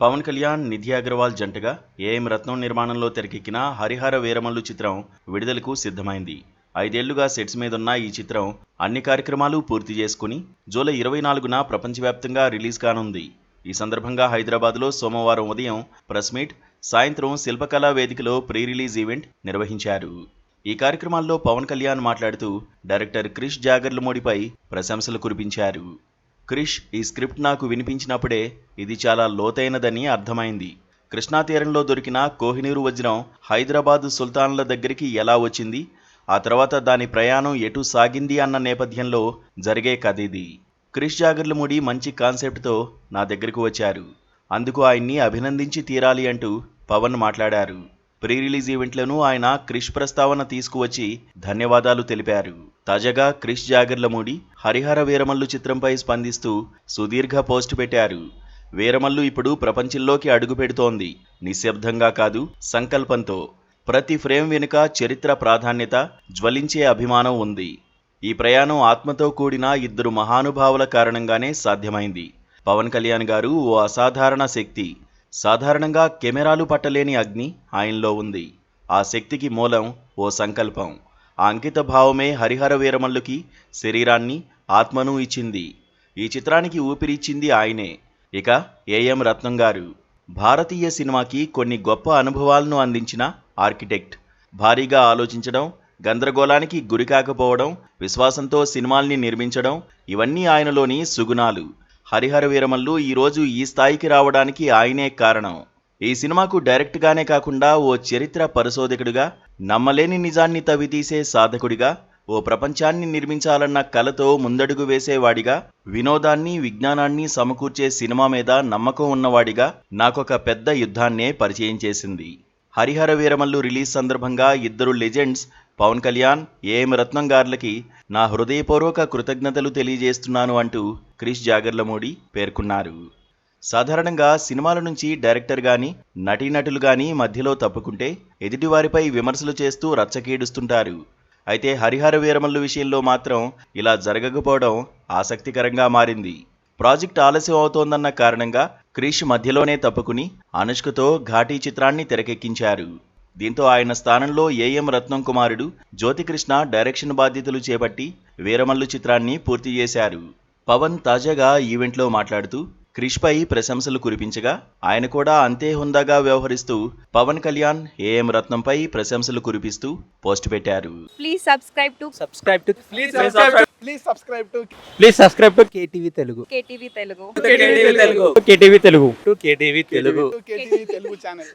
పవన్ కళ్యాణ్, నిధి అగర్వాల్ జంటగా ఏఎం రత్నం నిర్మాణంలో తెరకెక్కిన హరిహర వీరమల్లు చిత్రం విడుదలకు సిద్ధమైంది. 5 ఏళ్లుగా సెట్స్ మీదున్న ఈ చిత్రం అన్ని కార్యక్రమాలు పూర్తి చేసుకుని జూలై 24న ప్రపంచవ్యాప్తంగా రిలీజ్ కానుంది. ఈ సందర్భంగా హైదరాబాద్లో సోమవారం ఉదయం ప్రెస్ మీట్, సాయంత్రం శిల్పకళా వేదికలో ప్రీ రిలీజ్ ఈవెంట్ నిర్వహించారు. ఈ కార్యక్రమాల్లో పవన్ కళ్యాణ్ మాట్లాడుతూ డైరెక్టర్ క్రిష్ జాగర్లమూడిపై ప్రశంసలు కురిపించారు. క్రిష్, ఈ స్క్రిప్ట్ నాకు వినిపించినప్పుడే ఇది చాలా లోతైనదని అర్థమైంది. కృష్ణా తీరంలో దొరికిన కోహినూరు వజ్రం హైదరాబాద్ సుల్తాన్ల దగ్గరికి ఎలా వచ్చింది, ఆ తర్వాత దాని ప్రయాణం ఎటు సాగింది అన్న నేపథ్యంలో జరిగే కథ ఇది. క్రిష్ జాగర్లమూడి మంచి కాన్సెప్ట్తో నా దగ్గరకు వచ్చారు. అందుకు ఆయన్ని అభినందించి తీరాలి అంటూ పవన్ మాట్లాడారు. ప్రీ రిలీజ్ ఈవెంట్లోనూ ఆయన క్రిష్ ప్రస్తావన తీసుకువచ్చి ధన్యవాదాలు తెలిపారు. తాజాగా క్రిష్ జాగర్లమూడి హరిహర వీరమల్లు చిత్రంపై స్పందిస్తూ సుదీర్ఘ పోస్ట్ పెట్టారు. వీరమల్లు ఇప్పుడు ప్రపంచంలోకి అడుగు పెడుతోంది. నిశ్శబ్దంగా కాదు, సంకల్పంతో. ప్రతి ఫ్రేమ్ వెనుక చరిత్ర ప్రాధాన్యత, జ్వలించే అభిమానం ఉంది. ఈ ప్రయాణం ఆత్మతో కూడిన ఇద్దరు మహానుభావుల కారణంగానే సాధ్యమైంది. పవన్ కళ్యాణ్ గారు ఓ అసాధారణ శక్తి. సాధారణంగా కెమెరాలు పట్టలేని అగ్ని ఆయనలో ఉంది. ఆ శక్తికి మూలం ఓ సంకల్పం. ఆ అంకిత భావమే హరిహర వీరమల్లుకి శరీరాన్ని, ఆత్మను ఇచ్చింది. ఈ చిత్రానికి ఊపిరిచ్చింది ఆయనే. ఇక ఏఎం రత్నం గారు భారతీయ సినిమాకి కొన్ని గొప్ప అనుభవాలను అందించిన ఆర్కిటెక్ట్. భారీగా ఆలోచించడం, గందరగోళానికి గురికాకపోవడం, విశ్వాసంతో సినిమాల్ని నిర్మించడం, ఇవన్నీ ఆయనలోని సుగుణాలు. హరిహర వీరమల్లు ఈరోజు ఈ స్థాయికి రావడానికి ఆయనే కారణం. ఈ సినిమాకు డైరెక్ట్గానే కాకుండా ఓ చరిత్ర పరిశోధకుడిగా, నమ్మలేని నిజాన్ని తవ్వితీసే సాధకుడిగా, ఓ ప్రపంచాన్ని నిర్మించాలన్న కలతో ముందడుగు వేసేవాడిగా, వినోదాన్ని, విజ్ఞానాన్ని సమకూర్చే సినిమా మీద నమ్మకం ఉన్నవాడిగా నాకొక పెద్ద యుద్ధాన్నే పరిచయం చేసింది. హరిహర వీరమల్లు రిలీజ్ సందర్భంగా ఇద్దరు లెజెండ్స్ పవన్ కళ్యాణ్, ఏఎం రత్నం గార్లకి నా హృదయపూర్వక కృతజ్ఞతలు తెలియజేస్తున్నాను అంటూ క్రిష్ జాగర్లమూడి పేర్కొన్నారు. సాధారణంగా సినిమాల నుంచి డైరెక్టర్ గాని, నటీనటులు గాని మధ్యలో తప్పుకుంటే ఎదుటివారిపై విమర్శలు చేస్తూ రచ్చకీడుస్తుంటారు. అయితే హరిహర వీరమల్లు విషయంలో మాత్రం ఇలా జరగకపోవడం ఆసక్తికరంగా మారింది. ప్రాజెక్ట్ ఆలస్యం అవుతోందన్న కారణంగా క్రిష్ మధ్యలోనే తప్పుకుని అనుష్కతో ఘాటీ చిత్రాన్ని తెరకెక్కించారు. దీంతో ఆయన స్థానంలో ఏఎం రత్నం కుమారుడు జ్యోతికృష్ణ డైరెక్షన్ బాధ్యతలు చేపట్టి వీరమల్లు చిత్రాన్ని పూర్తి చేశారు. పవన్ తాజాగా ఈవెంట్లో మాట్లాడుతూ క్రిష్పై ప్రశంసలు కురిపించగా ఆయన కూడా అంతే హుందాగా వ్యవహరిస్తూ పవన్ కళ్యాణ్, ఏఎం రత్నంపై ప్రశంసలు కురిపిస్తూ పోస్ట్ పెట్టారు. Please subscribe to KTV Telugu. KTV Telugu. KTV Telugu. KTV Telugu channel.